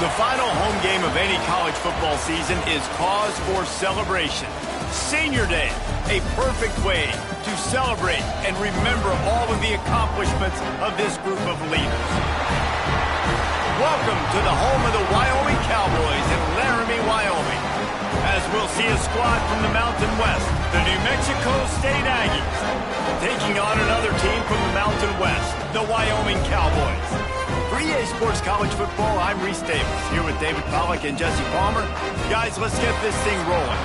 The final home game of any college football season is cause for celebration. Senior Day, a perfect way to celebrate and remember all of the accomplishments of this group of leaders. Welcome to the home of the Wyoming Cowboys in Laramie, Wyoming. As we'll see a squad from the Mountain West, the New Mexico State Aggies, taking on another team from the Mountain West, the Wyoming Cowboys. For EA Sports College Football, I'm Reese Davis, here with David Pollack and Jesse Palmer. Guys, let's get this thing rolling.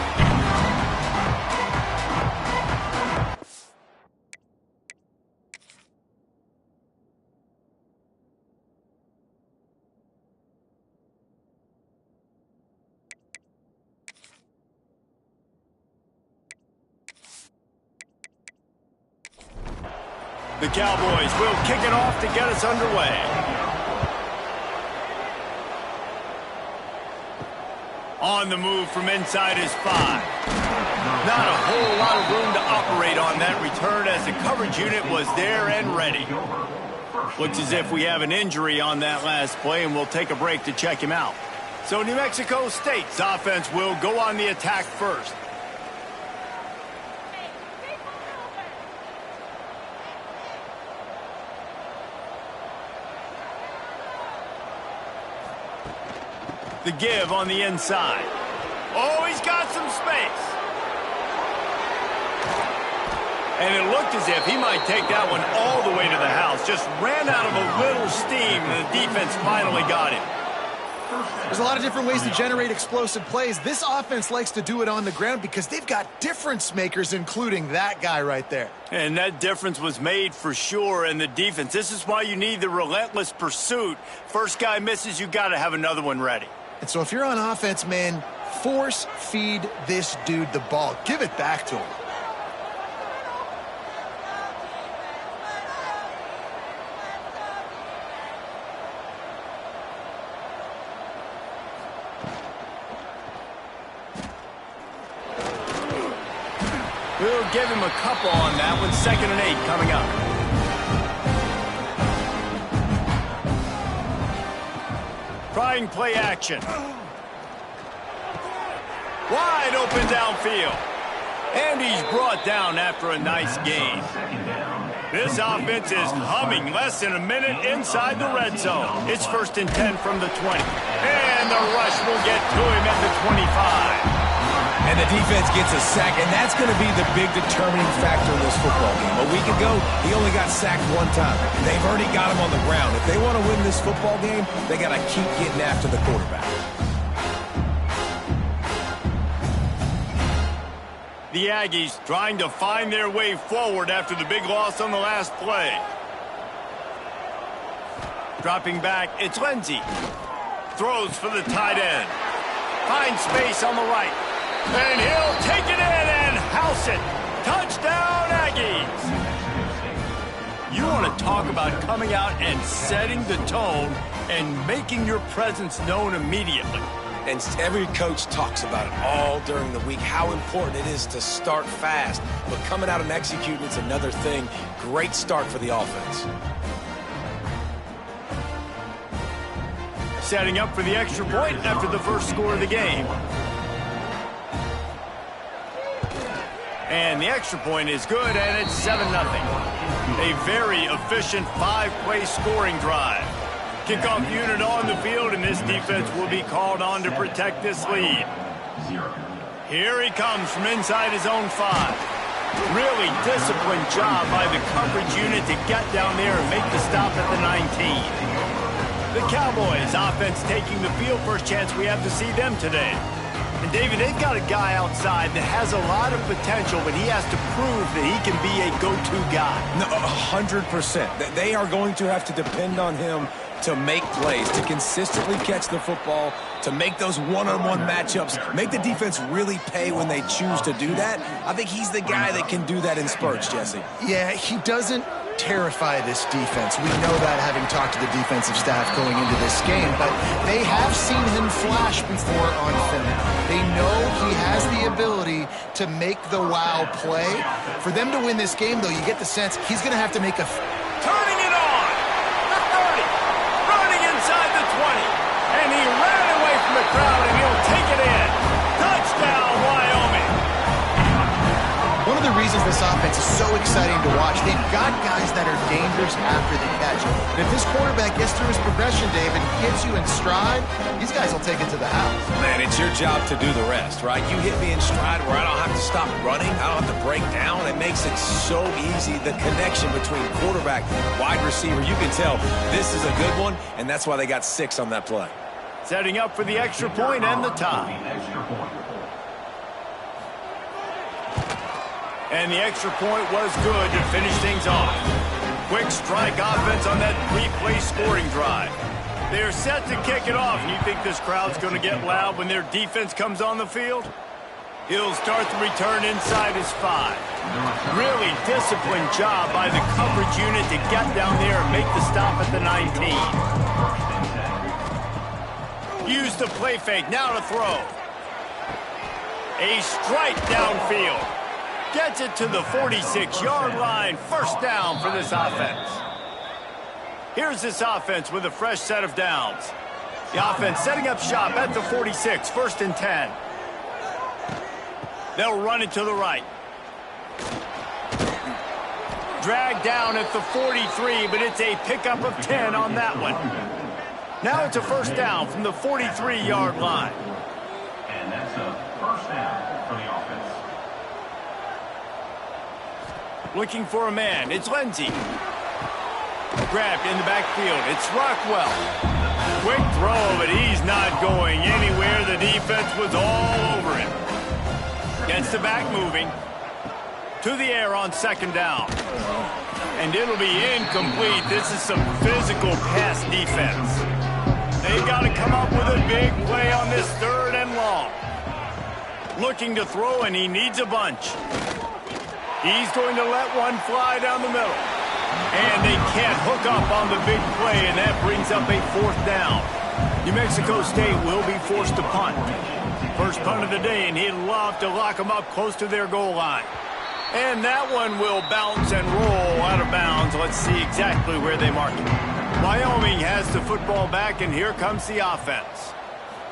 The Cowboys will kick it off to get us underway. On the move from inside his 5. Not a whole lot of room to operate on that return as the coverage unit was there and ready. Looks as if we have an injury on that last play, and we'll take a break to check him out. So New Mexico State's offense will go on the attack first. The give on the inside. Oh, he's got some space. And it looked as if he might take that one all the way to the house. Just ran out of a little steam, and the defense finally got him. There's a lot of different ways to generate explosive plays. This offense likes to do it on the ground because they've got difference makers, including that guy right there. And that difference was made for sure in the defense. This is why you need the relentless pursuit. First guy misses, you got to have another one ready. And so if you're on offense, man, force feed this dude the ball. Give it back to him. We'll give him a couple on that one. 2nd and 8 coming up. Trying play action. Wide open downfield. And he's brought down after a nice gain. This offense is humming. Less than a minute inside the red zone. It's 1st and 10 from the 20. And the rush will get to him at the 25. And the defense gets a sack, and that's going to be the big determining factor in this football game. A week ago, he only got sacked 1 time. They've already got him on the ground. If they want to win this football game, they got to keep getting after the quarterback. The Aggies trying to find their way forward after the big loss on the last play. Dropping back, it's Lindsey. Throws for the tight end. Finds space on the right. And he'll take it in and house it. Touchdown, Aggies. You want to talk about coming out and setting the tone and making your presence known immediately. And every coach talks about it all during the week, how important it is to start fast. But coming out and executing is another thing. Great start for the offense. Setting up for the extra point after the first score of the game. And the extra point is good, and it's 7-0. A very efficient 5-play scoring drive. Kickoff unit on the field, and this defense will be called on to protect this lead. Here he comes from inside his own 5. Really disciplined job by the coverage unit to get down there and make the stop at the 19. The Cowboys offense taking the field. First chance we have to see them today. And, David, they've got a guy outside that has a lot of potential, but he has to prove that he can be a go-to guy. No, 100%. They are going to have to depend on him to make plays, to consistently catch the football, to make those one-on-one matchups, make the defense really pay when they choose to do that. I think he's the guy that can do that in spurts, Jesse. Yeah, he doesn't terrify this defense. We know that, having talked to the defensive staff going into this game, but they have seen him flash before on film. They know he has the ability to make the wow play. For them to win this game, though, you get the sense he's going to have to make a... Turning it on! The 30, running inside the 20, and he ran take it in. Touchdown, Wyoming. One of the reasons this offense is so exciting to watch, they've got guys that are dangerous after the catch. And if this quarterback gets through his progression, David, gets you in stride, these guys will take it to the house. Man, it's your job to do the rest, right? You hit me in stride where I don't have to stop running. I don't have to break down. It makes it so easy. The connection between quarterback, wide receiver, you can tell this is a good one, and that's why they got 6 on that play. Setting up for the extra point and the tie. And the extra point was good to finish things off. Quick strike offense on that 3-play scoring drive. They're set to kick it off, and you think this crowd's going to get loud when their defense comes on the field? He'll start the return inside his 5. Really disciplined job by the coverage unit to get down there and make the stop at the 19. Use the play fake, now to throw. A strike downfield. Gets it to the 46-yard line. First down for this offense. Here's this offense with a fresh set of downs. The offense setting up shop at the 46, 1st and 10. They'll run it to the right. Dragged down at the 43, but it's a pickup of 10 on that one. Now it's a first down from the 43-yard line. And that's a first down for the offense. Looking for a man. It's Lindsey. Grabbed in the backfield. It's Rockwell. Quick throw, but he's not going anywhere. The defense was all over him. Gets the back moving. To the air on 2nd down. And it'll be incomplete. This is some physical pass defense. They've got to come up with a big play on this 3rd and long. Looking to throw, and he needs a bunch. He's going to let one fly down the middle. And they can't hook up on the big play, and that brings up a 4th down. New Mexico State will be forced to punt. First punt of the day, and he'd love to lock them up close to their goal line. And that one will bounce and roll out of bounds. Let's see exactly where they mark it. Wyoming has the football back, and here comes the offense.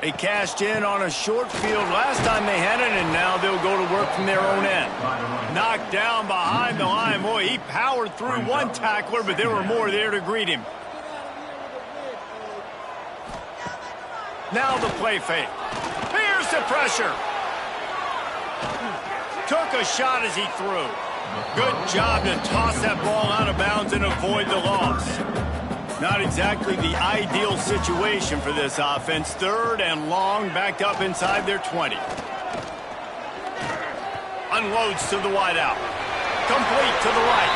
They cashed in on a short field last time they had it, and now they'll go to work from their own end. Knocked down behind the line. Boy, he powered through one tackler, but there were more there to greet him. Now the play fake. Here's the pressure. Took a shot as he threw. Good job to toss that ball out of bounds and avoid the loss. Not exactly the ideal situation for this offense. 3rd and long, backed up inside their 20. Unloads to the wideout. Complete to the right.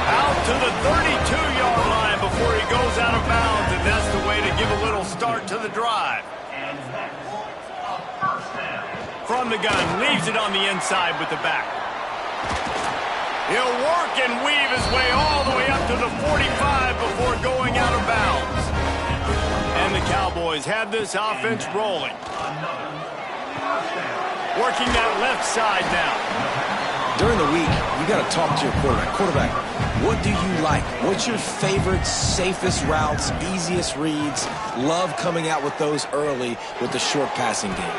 Out to the 32-yard line before he goes out of bounds, and that's the way to give a little start to the drive. From the gun, leaves it on the inside with the back. He'll work and weave his way all the way up to the 45 before going out of bounds. And the Cowboys have this offense rolling. Working that left side now. During the week, you got to talk to your quarterback. Quarterback, what do you like? What's your favorite, safest routes, easiest reads? Love coming out with those early with the short passing game.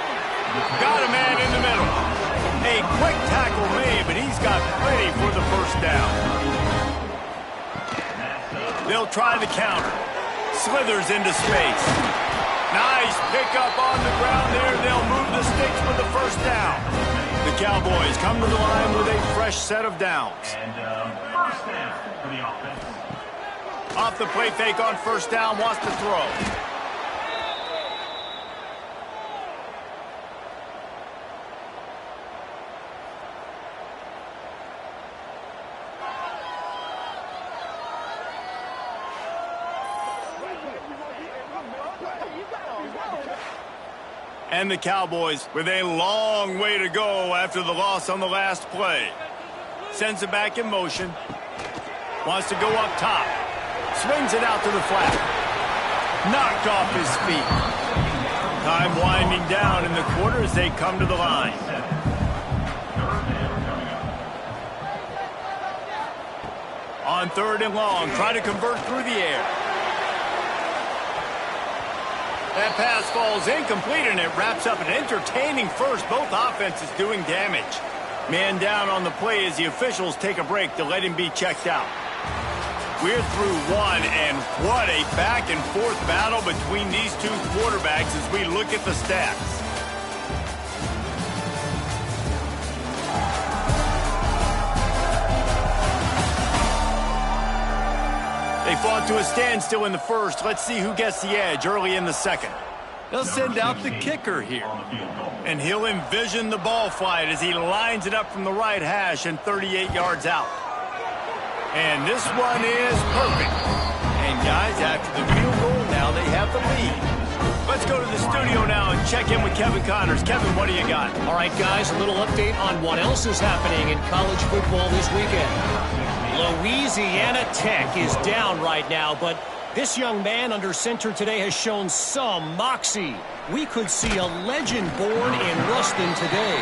Got a man in the middle. A quick tackle made, but he's got plenty for the first down. They'll try the counter. Slithers into space. Nice pickup on the ground there. They'll move the sticks for the first down. The Cowboys come to the line with a fresh set of downs. And first down for the offense. Off the play fake on first down, wants to throw. And the Cowboys with a long way to go after the loss on the last play. Sends it back in motion. Wants to go up top. Swings it out to the flat. Knocked off his feet. Time winding down in the quarter as they come to the line. On 3rd and long, try to convert through the air. That pass falls incomplete, and it wraps up an entertaining first. Both offenses doing damage. Man down on the play as the officials take a break to let him be checked out. We're through one, and what a back-and-forth battle between these two quarterbacks as we look at the stats. They fought to a standstill in the first. Let's see who gets the edge early in the second. They'll send out the kicker here. And he'll envision the ball flight as he lines it up from the right hash and 38 yards out. And this one is perfect. And guys, after the field goal, now they have the lead. Let's go to the studio now and check in with Kevin Connors. Kevin, what do you got? All right, guys, a little update on what else is happening in college football this weekend. Louisiana Tech is down right now, but this young man under center today has shown some moxie. We could see a legend born in Ruston today.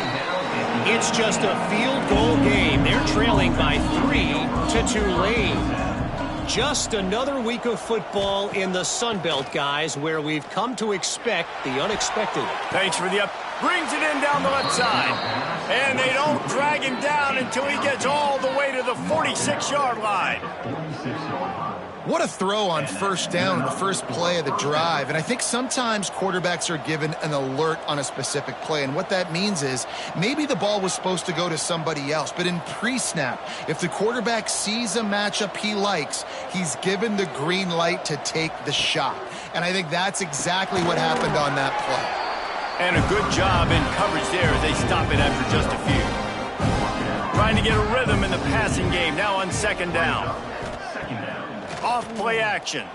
It's just a field goal game. They're trailing by 3 to Tulane. Just another week of football in the Sun Belt, guys, where we've come to expect the unexpected. Thanks for the up. Brings it in down the left side. And they don't drag him down until he gets all the way to the 46-yard line. What a throw on first down, the first play of the drive. And I think sometimes quarterbacks are given an alert on a specific play. And what that means is maybe the ball was supposed to go to somebody else. But in pre-snap, if the quarterback sees a matchup he likes, he's given the green light to take the shot. And I think that's exactly what happened on that play. And a good job in coverage there as they stop it after just a few. Trying to get a rhythm in the passing game now on second down. Off play action.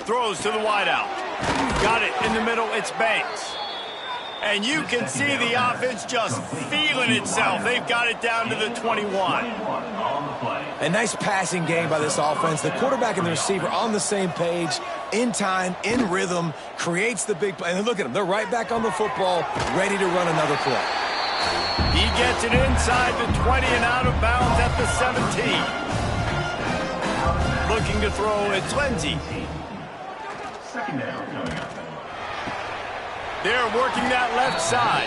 Throws to the wideout. Got it in the middle. It's Banks. And you can see the offense just feeling itself. They've got it down to the 21. A nice passing game by this offense. The quarterback and the receiver on the same page, in time, in rhythm, creates the big play. And look at them. They're right back on the football, ready to run another play. He gets it inside the 20 and out of bounds at the 17. Looking to throw, it's Lindsey. Second down coming up. They're working that left side.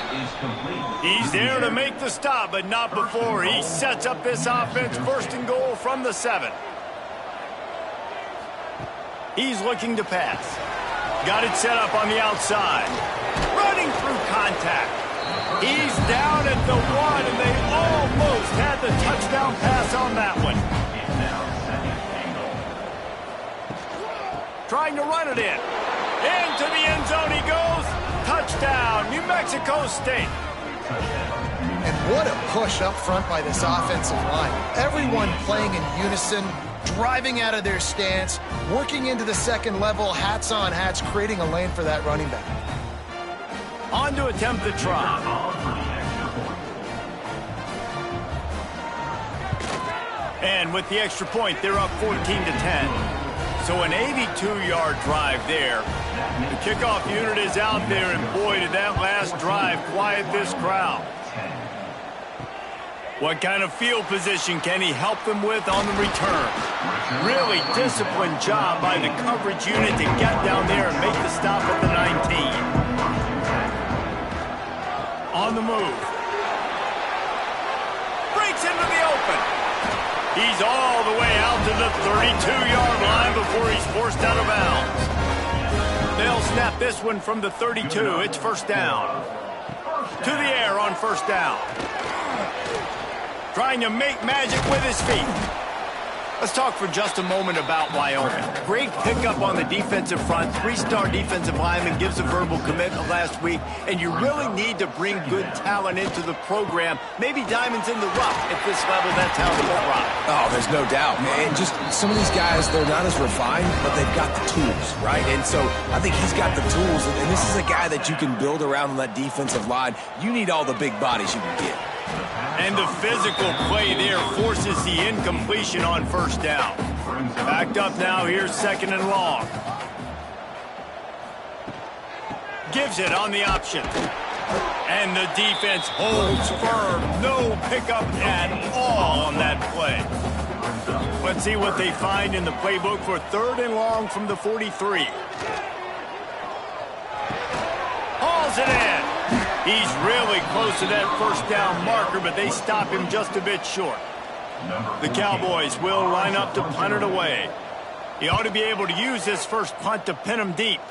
He's there to make the stop, but not before he sets up this offense first and goal from the 7. He's looking to pass. Got it set up on the outside. Running through contact. He's down at the 1, and they almost had the touchdown pass on that one. Trying to run it in. Into the end zone he goes. Touchdown, New Mexico State. And what a push up front by this offensive line. Everyone playing in unison, driving out of their stance, working into the second level, hats on hats, creating a lane for that running back. On to attempt the try. And with the extra point, they're up 14 to 10. So an 82-yard drive there. The kickoff unit is out there, and boy, did that last drive quiet this crowd. What kind of field position can he help them with on the return? Really disciplined job by the coverage unit to get down there and make the stop at the 19. On the move. Breaks into the open. He's all the way out to the 32-yard line before he's forced out of bounds. They'll snap this one from the 32. It's first down. To the air on first down. Trying to make magic with his feet. Let's talk for just a moment about Wyoming. Great pickup on the defensive front. 3-star defensive lineman gives a verbal commitment last week, and you really need to bring good talent into the program. Maybe diamonds in the rough at this level. That's how they thrive. Oh, there's no doubt, man. Just some of these guys, they're not as refined, but they've got the tools, right? And so I think he's got the tools, and this is a guy that you can build around on that defensive line. You need all the big bodies you can get. And the physical play there forces the incompletion on first down. Backed up now, here's second and long. Gives it on the option. And the defense holds firm. No pickup at all on that play. Let's see what they find in the playbook for third and long from the 43. it in. He's really close to that first down marker, but they stop him just a bit short. The Cowboys will line up to punt it away. He ought to be able to use this first punt to pin him deep.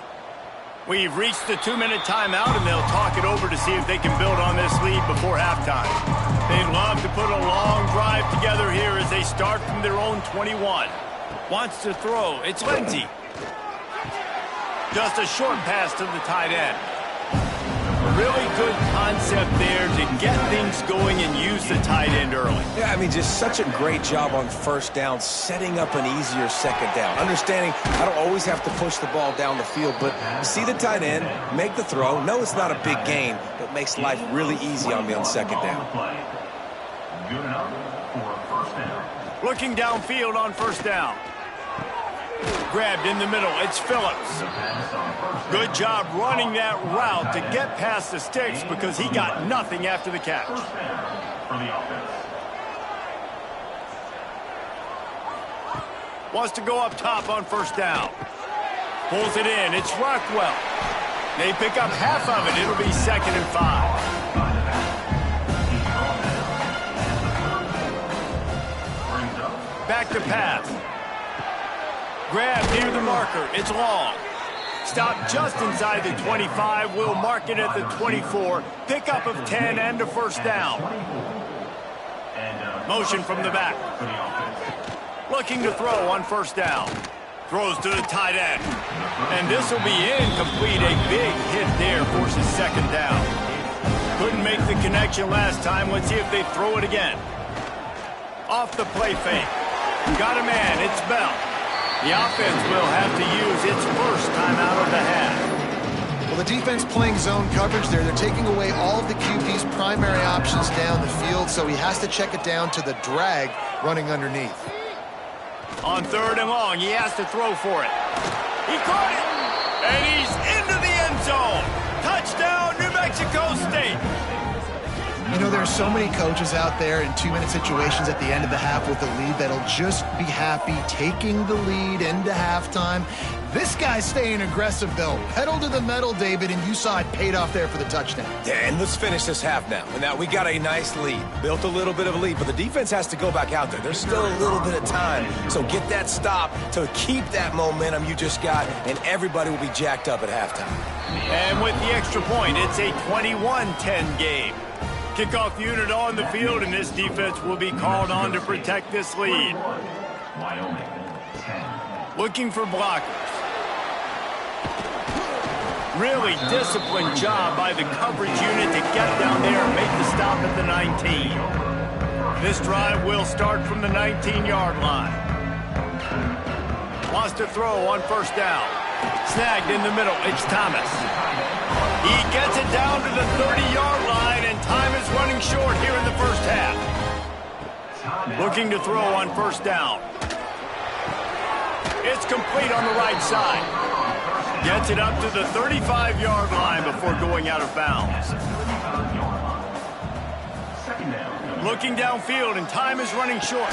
We've reached the 2-minute timeout, and they'll talk it over to see if they can build on this lead before halftime. They'd love to put a long drive together here as they start from their own 21. Wants to throw. It's Lindsey. Just a short pass to the tight end. Really good concept there to get things going and use the tight end early. Yeah, I mean, just such a great job on first down, setting up an easier second down. Understanding I don't always have to push the ball down the field, but see the tight end, make the throw. No, it's not a big gain, but makes life really easy on me on second down. Good enough for a first down. Looking downfield on first down. Grabbed in the middle. It's Phillips. Good job running that route to get past the sticks because he got nothing after the catch. First down for the offense. Wants to go up top on first down. Pulls it in. It's Rockwell. They pick up half of it. It'll be 2nd and 5. Back to pass. Grab near the marker. It's long. Stop just inside the 25. We'll mark it at the 24. Pickup of 10 and a first down. Motion from the back. Looking to throw on first down. Throws to the tight end. And this will be incomplete. A big hit there forces second down. Couldn't make the connection last time. Let's see if they throw it again. Off the play fake. Got a man. It's Bell. The offense will have to use its first timeout of the half. Well, the defense playing zone coverage there. They're taking away all of the QB's primary options down the field, so he has to check it down to the drag running underneath. On 3rd and long, he has to throw for it. He caught it, and he's into the end zone. Touchdown, New Mexico State. You know, there are so many coaches out there in 2-minute situations at the end of the half with the lead that'll just be happy taking the lead into halftime. This guy's staying aggressive, though. Pedal to the metal, David, and you saw it paid off there for the touchdown. Yeah, and let's finish this half now. And now we got a nice lead. Built a little bit of a lead, but the defense has to go back out there. There's still a little bit of time. So get that stop to keep that momentum you just got, and everybody will be jacked up at halftime. And with the extra point, it's a 21-10 game. Kickoff unit on the field, and this defense will be called on to protect this lead. Wyoming, 10. Looking for blockers. Really disciplined job by the coverage unit to get down there and make the stop at the 19. This drive will start from the 19-yard line. Wants to throw on first down. Snagged in the middle. It's Thomas. He gets it down to the 30-yard line, and time is running short here in the first half. Looking to throw on first down. It's complete on the right side. Gets it up to the 35-yard line before going out of bounds. Looking downfield, and time is running short.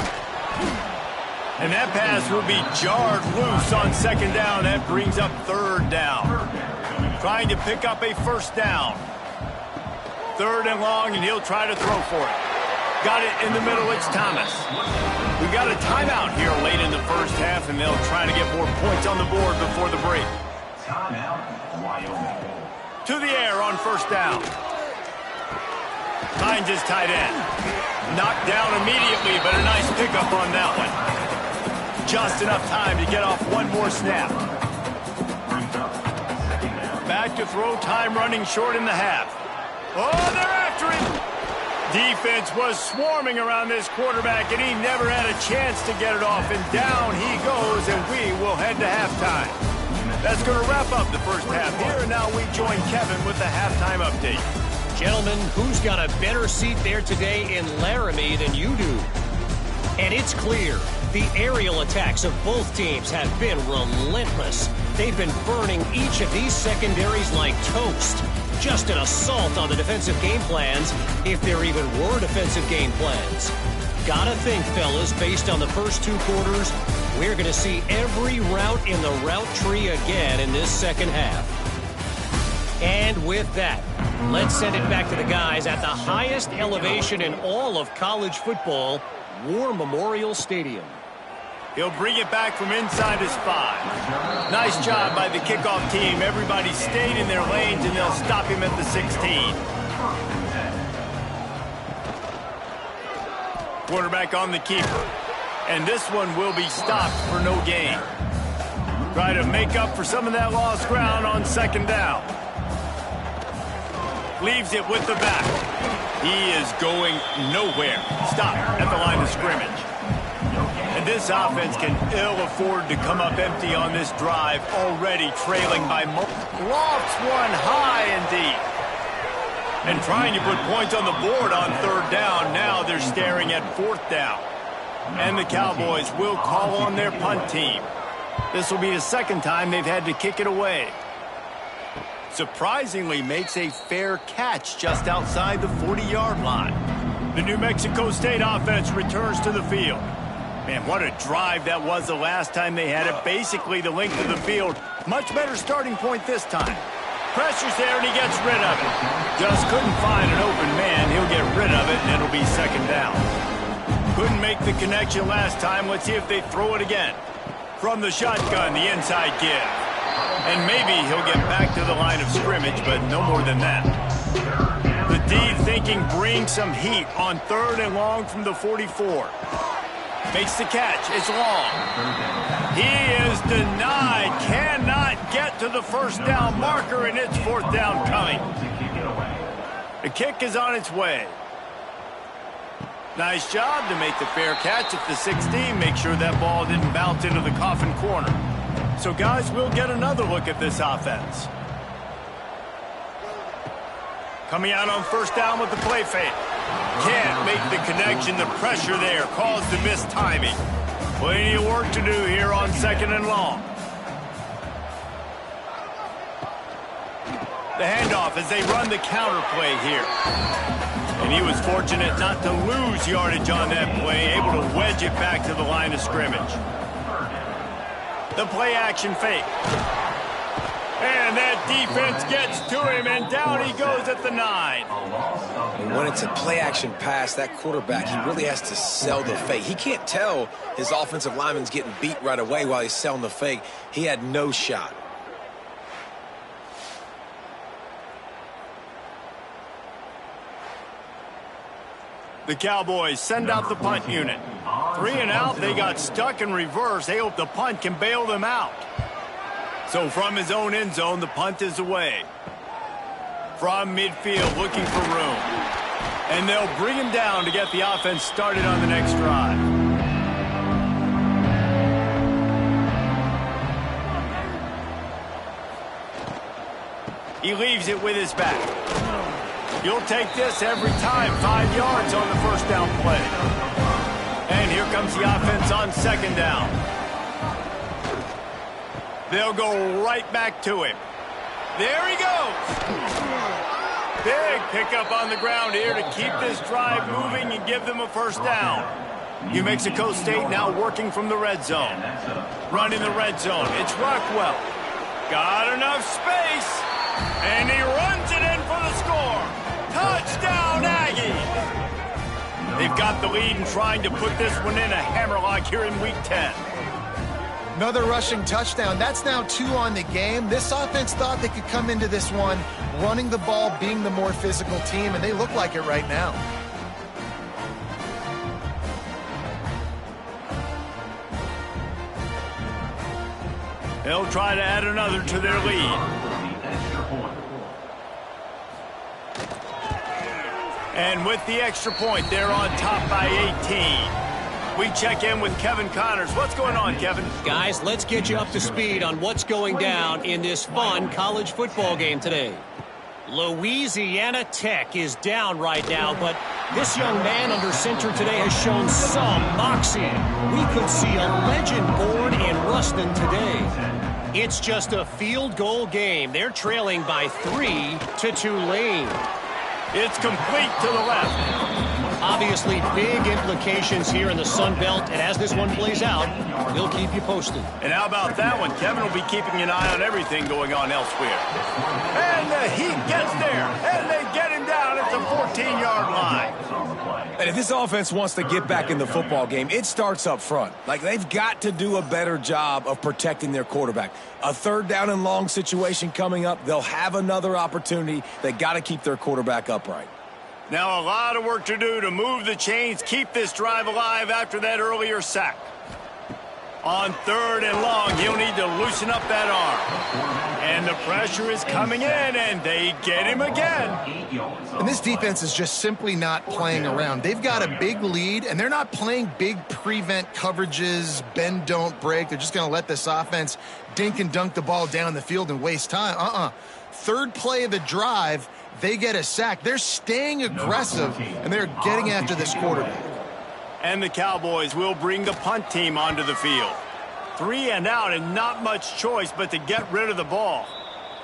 And that pass will be jarred loose on second down. That brings up third down. Trying to pick up a first down. 3rd and long, and he'll try to throw for it. Got it in the middle. It's Thomas. We got a timeout here late in the first half, and they'll try to get more points on the board before the break. Timeout, Wyoming. To the air on first down. Finds his tight end. Knocked down immediately, but a nice pickup on that one. Just enough time to get off one more snap. Back to throw, time running short in the half. Oh, they're after him. Defense was swarming around this quarterback, and he never had a chance to get it off. And down he goes, and we will head to halftime. That's going to wrap up the first half here, and now we join Kevin with the halftime update. Gentlemen, who's got a better seat there today in Laramie than you do? And it's clear, the aerial attacks of both teams have been relentless. They've been burning each of these secondaries like toast. Just an assault on the defensive game plans, if there even were defensive game plans. Gotta think, fellas, based on the first 2 quarters, we're going to see every route in the route tree again in this second half. And And with that, let's send it back to the guys at the highest elevation in all of college football, War Memorial Stadium. He'll bring it back from inside his 5. Nice job by the kickoff team. Everybody stayed in their lanes, and they'll stop him at the 16. Quarterback on the keeper. And this one will be stopped for no gain. Try to make up for some of that lost ground on second down. Leaves it with the back. He is going nowhere. Stop at the line of scrimmage. And this offense can ill afford to come up empty on this drive, already trailing by lofts one high and deep. And trying to put points on the board on third down. Now they're staring at fourth down. And the Cowboys will call on their punt team. This will be the second time they've had to kick it away. Surprisingly makes a fair catch just outside the 40-yard line. The New Mexico State offense returns to the field. Man, what a drive that was the last time they had it. Basically the length of the field. Much better starting point this time. Pressure's there and he gets rid of it. Just couldn't find an open man. He'll get rid of it and it'll be second down. Couldn't make the connection last time. Let's see if they throw it again. From the shotgun, the inside give. And maybe he'll get back to the line of scrimmage, but no more than that. The D thinking bring some heat on third and long from the 44. Makes the catch. It's long. He is denied. Cannot get to the first down marker, and it's fourth down coming. The kick is on its way. Nice job to make the fair catch at the 16. Make sure that ball didn't bounce into the coffin corner. So, guys, we'll get another look at this offense. Coming out on first down with the play fake. Can't make the connection. The pressure there caused the missed timing. Plenty of work to do here on second and long. The handoff as they run the counter play here. And he was fortunate not to lose yardage on that play, able to wedge it back to the line of scrimmage. The play action fake. And that defense gets to him, and down he goes at the 9. And when it's a play action pass, that quarterback, he really has to sell the fake. He can't tell his offensive lineman's getting beat right away while he's selling the fake. He had no shot. The Cowboys send out the punt unit. 3 and out, they got stuck in reverse. They hope the punt can bail them out. So from his own end zone, the punt is away. From midfield, looking for room. And they'll bring him down to get the offense started on the next drive. He leaves it with his back. You'll take this every time. 5 yards on the first down play. And here comes the offense on second down. They'll go right back to him. There he goes. Big pickup on the ground here to keep this drive moving and give them a first down. New Mexico State now working from the red zone. Running the red zone. It's Rockwell. Got enough space. And he runs it in for the score. Touchdown, Aggies! They've got the lead and trying to put this one in a hammerlock here in Week 10. Another rushing touchdown. That's now 2 on the game. This offense thought they could come into this one running the ball, being the more physical team, and they look like it right now. They'll try to add another to their lead. And with the extra point, they're on top by 18. We check in with Kevin Connors. What's going on, Kevin? Guys, let's get you up to speed on what's going down in this fun college football game today. Louisiana Tech is down right now, but this young man under center today has shown some moxie. We could see a legend born in Ruston today. It's just a field goal game. They're trailing by 3 to Tulane. It's complete to the left. Obviously, big implications here in the Sun Belt, and as this one plays out, we'll keep you posted. And how about that one? Kevin will be keeping an eye on everything going on elsewhere. And the Heat gets there, and they get him down at the 14-yard line. And if this offense wants to get back in the football game, it starts up front. Like, they've got to do a better job of protecting their quarterback. A third down and long situation coming up, they'll have another opportunity. They got to keep their quarterback upright. Now a lot of work to do to move the chains, keep this drive alive after that earlier sack. On third and long, he'll need to loosen up that arm. And the pressure is coming in, and they get him again. And this defense is just simply not playing around. They've got a big lead, and they're not playing big prevent coverages, bend, don't break. They're just going to let this offense dink and dunk the ball down the field and waste time. Third play of the drive, they get a sack. They're staying aggressive, and they're getting after this quarterback. And the Cowboys will bring the punt team onto the field. 3 and out, and not much choice but to get rid of the ball.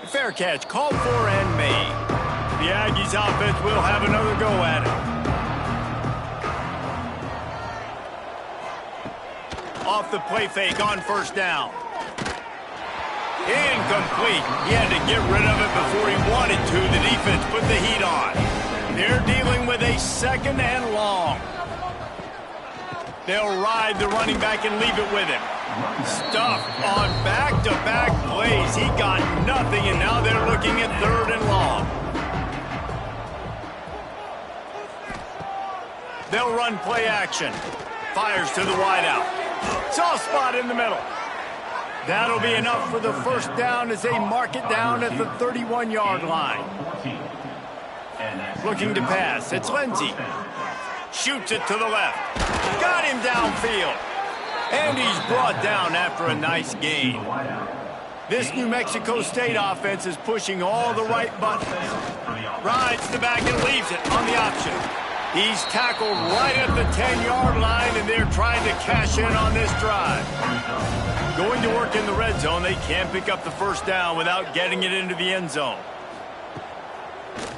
Fair catch, called for and made. The Aggies offense will have another go at it. Off the play fake on first down. Incomplete. He had to get rid of it before he wanted to. The defense put the heat on. They're dealing with a second and long. They'll ride the running back and leave it with him. Stuffed on back-to-back plays. He got nothing, and now they're looking at third and long. They'll run play action. Fires to the wideout. Soft spot in the middle. That'll be enough for the first down as they mark it down at the 31-yard line. Looking to pass. It's Lindsey. Shoots it to the left. Got him downfield. And he's brought down after a nice gain. This New Mexico State offense is pushing all the right buttons. Rides the back and leaves it on the option. He's tackled right at the 10-yard line, and they're trying to cash in on this drive. Going to work in the red zone, they can't pick up the first down without getting it into the end zone.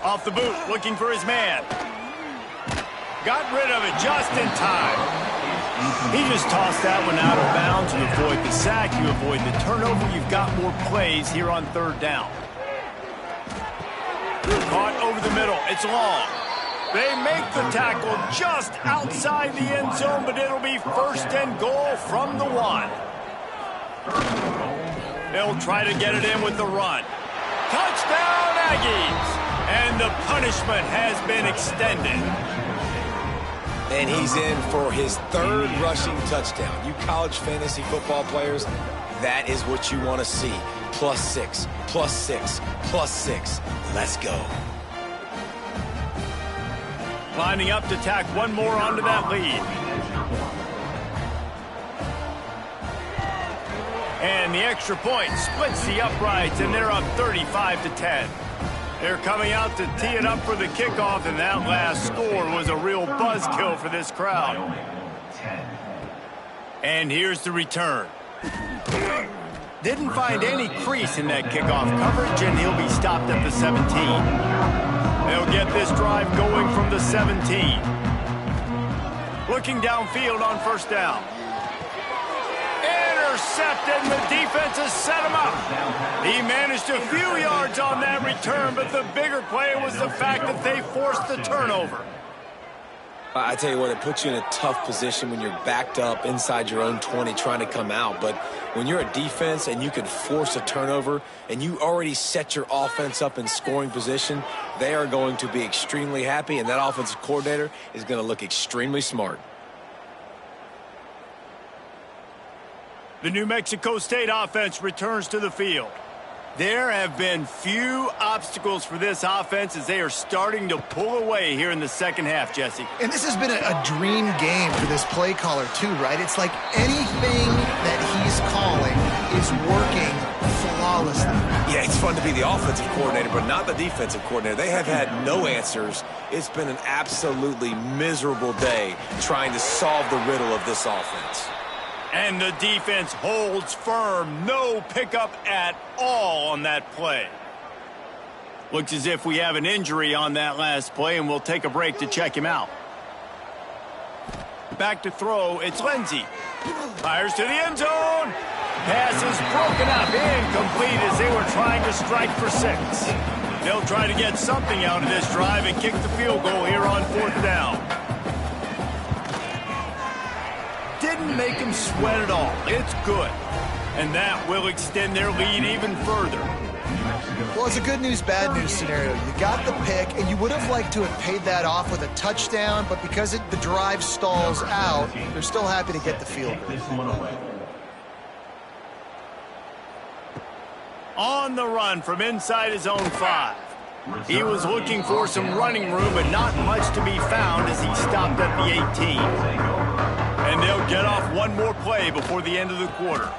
Off the boot, looking for his man. Got rid of it just in time. He just tossed that one out of bounds. You avoid the sack, you avoid the turnover. You've got more plays here on third down. Caught over the middle. It's long. They make the tackle just outside the end zone, but it'll be first and goal from the 1. They'll try to get it in with the run. Touchdown, Aggies! And the punishment has been extended. And he's in for his third rushing touchdown. You college fantasy football players, that is what you want to see. +6, +6, +6. Let's go. Lining up to tack one more onto that lead. And the extra point splits the uprights, and they're up 35-10. They're coming out to tee it up for the kickoff, and that last score was a real buzzkill for this crowd. And here's the return. Didn't find any crease in that kickoff coverage, and he'll be stopped at the 17. They'll get this drive going from the 17. Looking downfield on first down. Intercepted, and the defense has set him up. He managed a few yards on that return, but the bigger play was the fact that they forced the turnover. I tell you what, it puts you in a tough position when you're backed up inside your own 20 trying to come out. But when you're a defense and you can force a turnover and you already set your offense up in scoring position, they are going to be extremely happy, and that offensive coordinator is going to look extremely smart. The New Mexico State offense returns to the field. There have been few obstacles for this offense as they are starting to pull away here in the second half, Jesse. And this has been a dream game for this play caller too, right? It's like anything that he's calling is working flawlessly. Yeah, it's fun to be the offensive coordinator, but not the defensive coordinator. They have had no answers. It's been an absolutely miserable day trying to solve the riddle of this offense. And the defense holds firm. No pickup at all on that play. Looks as if we have an injury on that last play, and we'll take a break to check him out. Back to throw, it's Lindsey. Fires to the end zone. Pass is broken up, incomplete as they were trying to strike for 6. They'll try to get something out of this drive and kick the field goal here on 4th down. Didn't make them sweat at all. It's good. And that will extend their lead even further. Well, it's a good news, bad news scenario. You got the pick, and you would have liked to have paid that off with a touchdown, but because the drive stalls out, they're still happy to get the field goal. On the run from inside his own 5. He was looking for some running room, but not much to be found as he stopped at the 18. And they'll get off one more play before the end of the quarter.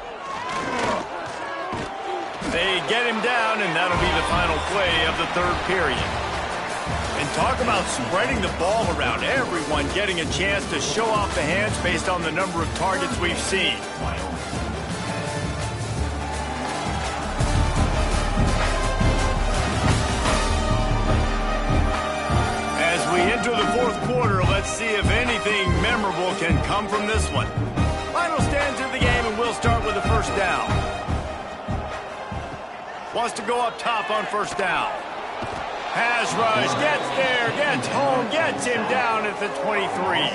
They get him down, and that'll be the final play of the 3rd period. And talk about spreading the ball around. Everyone getting a chance to show off the hands based on the number of targets we've seen. As we enter the 4th quarter, let's see if anything memorable can come from this one. Final stanza of the game, and we'll start with the 1st down. Wants to go up top on 1st down. Pass rush, gets there, gets home, gets him down at the 23.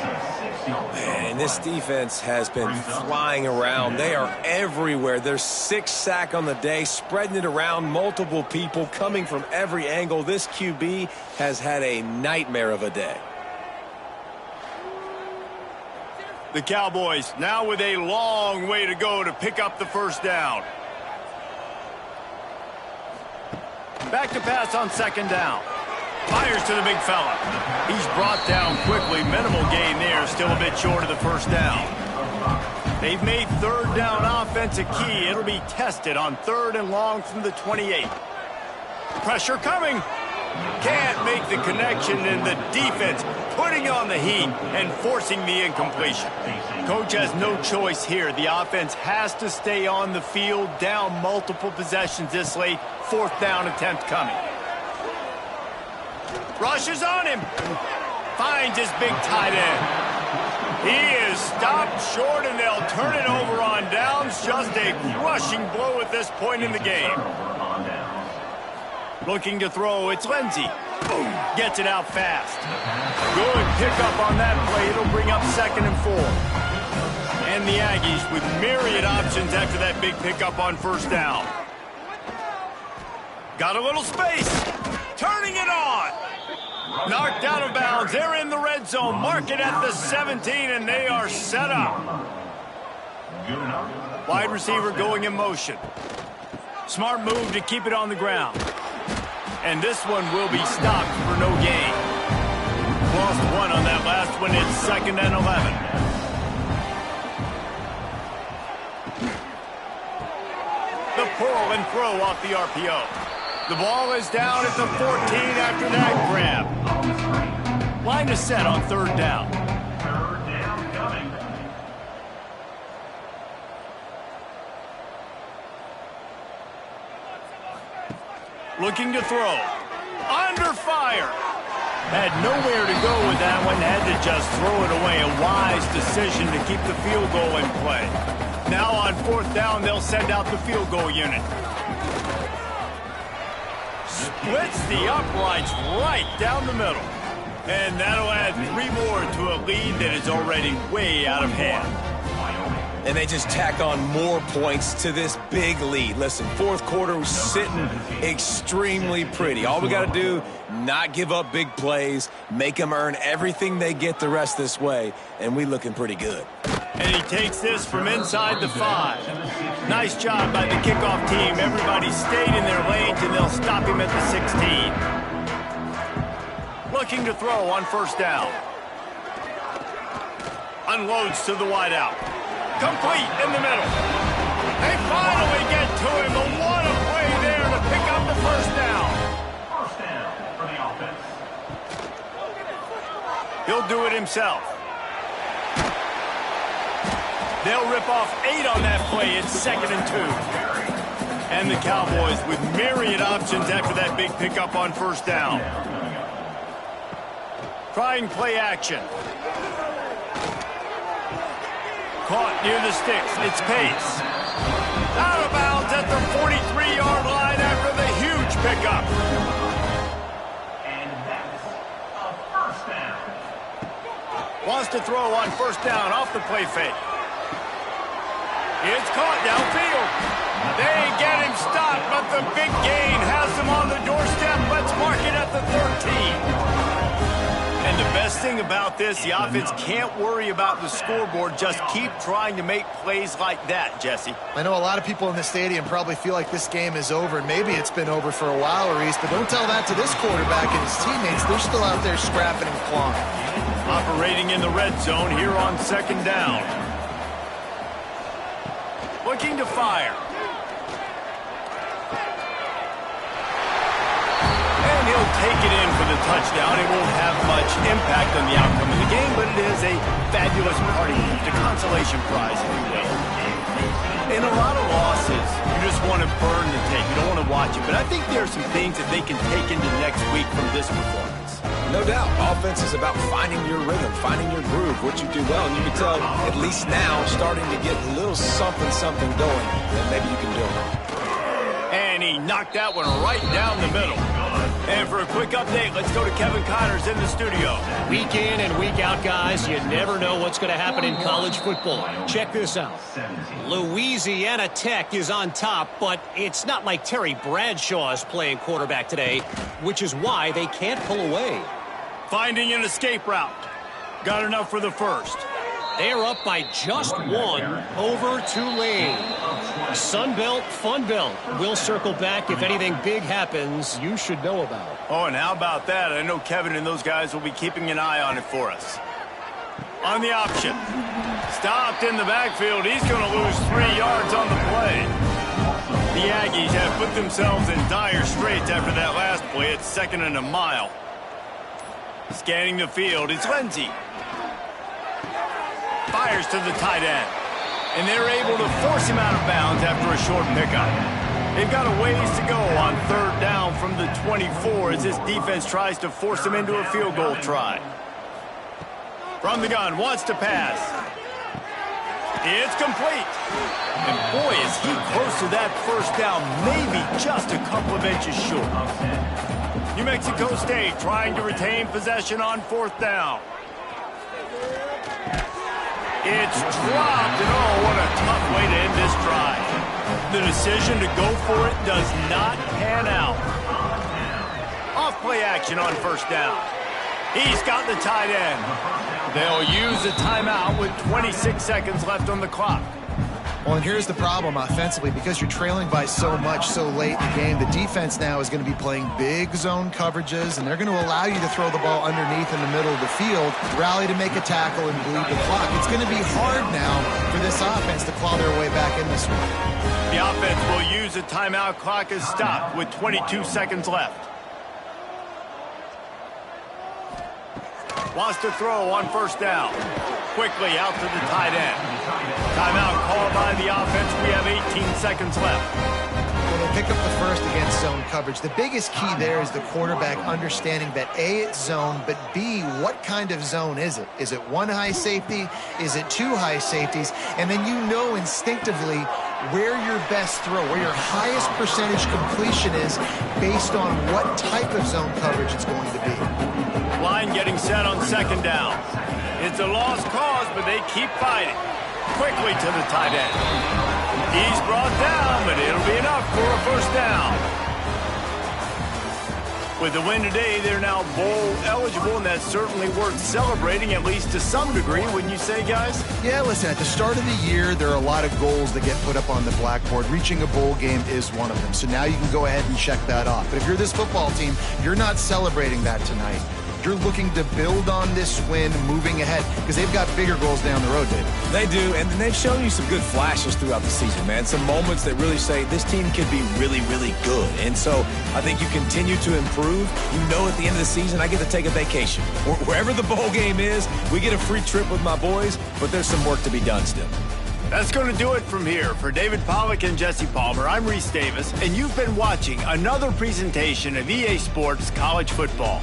Man, this defense has been flying around. They are everywhere. There's 6 sacks on the day, spreading it around, multiple people coming from every angle. This QB has had a nightmare of a day. The Cowboys now with a long way to go to pick up the 1st down. Back to pass on 2nd down. Fires to the big fella. He's brought down quickly. Minimal gain there. Still a bit short of the 1st down. They've made 3rd down offense a key. It'll be tested on 3rd and long from the 28. Pressure coming. Can't make the connection, and the defense putting on the heat and forcing the incompletion. Coach has no choice here. The offense has to stay on the field, down multiple possessions this late. 4th down attempt coming. Rushes on him. Finds his big tight end. He is stopped short, and they'll turn it over on downs. Just a crushing blow at this point in the game. Looking to throw, it's Lindsey. Boom, gets it out fast. Good pickup on that play. It'll bring up 2nd and 4. And the Aggies with myriad options after that big pickup on 1st down. Got a little space. Turning it on. Knocked out of bounds. They're in the red zone. Mark it at the 17, and they are set up. Wide receiver going in motion. Smart move to keep it on the ground. And this one will be stopped for no gain. Lost 1 on that last one. It's 2nd and 11. The pull and throw off the RPO. The ball is down at the 14 after that grab. Line is set on 3rd down. 3rd down coming. Looking to throw. Under fire. Had nowhere to go with that one. Had to just throw it away. A wise decision to keep the field goal in play. Now on 4th down, they'll send out the field goal unit. Splits the uprights right down the middle. And that'll add 3 more to a lead that is already way out of hand. And they just tack on more points to this big lead. Listen, 4th quarter was sitting extremely pretty. All we got to do, not give up big plays, make them earn everything they get the rest this way, and we looking pretty good. And he takes this from inside the 5. Nice job by the kickoff team. Everybody stayed in their lanes, and they'll stop him at the 16. Looking to throw on 1st down. Unloads to the wideout. Complete in the middle. They finally get to him, but what a play there to pick up the 1st down. 1st down for the offense. He'll do it himself. They'll rip off 8 on that play. It's 2nd and 2. And the Cowboys with myriad options after that big pickup on 1st down. Trying play action. caught near the sticks. It's Pace. Out of bounds at the 43-yard line after the huge pickup. And that's a first down. Wants to throw on first down off the play fake. It's caught downfield. They get him stopped, but the big gain has him on the doorstep. Let's mark it at the 13. And the best thing about this, the offense can't worry about the scoreboard. Just keep trying to make plays like that, Jesse. I know a lot of people in the stadium probably feel like this game is over, and maybe it's been over for a while, Reese, but don't tell that to this quarterback and his teammates. They're still out there scrapping and clawing. Operating in the red zone here on second down. Looking to fire. And he'll take it in for the touchdown. It won't have much impact on the outcome of the game, but it is a fabulous party gift, a consolation prize, if you will. In a lot of losses, you just want to burn the tape. You don't want to watch it. But I think there are some things that they can take into next week from this performance. No doubt. Offense is about finding your rhythm, finding your groove, what you do well. And you can tell, at least now, starting to get a little something going that maybe you can do. And he knocked that one right down the middle. And for a quick update, let's go to Kevin Connors in the studio. Week in and week out, guys, you never know what's going to happen in college football. Check this out. Louisiana Tech is on top, but it's not like Terry Bradshaw is playing quarterback today, which is why they can't pull away. Finding an escape route. Got enough for the first. They're up by just one over Tulane. Sunbelt, Funbelt. We'll circle back if anything big happens you should know about. Oh, and how about that? I know Kevin and those guys will be keeping an eye on it for us. On the option. Stopped in the backfield. He's going to lose 3 yards on the play. The Aggies have put themselves in dire straits after that last play. It's second and a mile. Scanning the field. It's Lindsey. Fires to the tight end. And they're able to force him out of bounds after a short pickup. They've got a ways to go on third down from the 24 as this defense tries to force him into a field goal try. From the gun, wants to pass. It's complete. And boy, is he close to that first down, maybe just a couple of inches short. New Mexico State trying to retain possession on fourth down. It's dropped, and oh, what a tough way to end this drive. The decision to go for it does not pan out. Off-play action on first down. He's got the tight end. They'll use a timeout with 26 seconds left on the clock. Well, and here's the problem offensively. Because you're trailing by so much so late in the game, the defense now is going to be playing big zone coverages, and they're going to allow you to throw the ball underneath in the middle of the field, rally to make a tackle, and bleed the clock. It's going to be hard now for this offense to claw their way back in this one. The offense will use a timeout. Clock is stopped with 22 seconds left. Wants to throw on first down. Quickly out to the tight end. Timeout called by the offense. We have 18 seconds left. Well, they pick up the first against zone coverage. The biggest key there is the quarterback understanding that A, it's zone, but B, what kind of zone is it? Is it one high safety? Is it two high safeties? And then you know instinctively where your best throw, where your highest percentage completion is based on what type of zone coverage it's going to be. Line getting set on second down. It's a lost cause, but they keep fighting. Quickly to the tight end. He's brought down, but it'll be enough for a first down. With the win today, they're now bowl eligible, and that's certainly worth celebrating, at least to some degree, wouldn't you say, guys? Yeah, listen, at the start of the year, there are a lot of goals that get put up on the blackboard. Reaching a bowl game is one of them. So now you can go ahead and check that off. But if you're this football team, you're not celebrating that tonight. You're looking to build on this win moving ahead because they've got bigger goals down the road, David. They do, and they've shown you some good flashes throughout the season, man. Some moments that really say this team could be really, really good. And so I think you continue to improve. You know at the end of the season, I get to take a vacation. Wherever the bowl game is, we get a free trip with my boys, but there's some work to be done still. That's going to do it from here. For David Pollack and Jesse Palmer, I'm Reese Davis, and you've been watching another presentation of EA Sports College Football.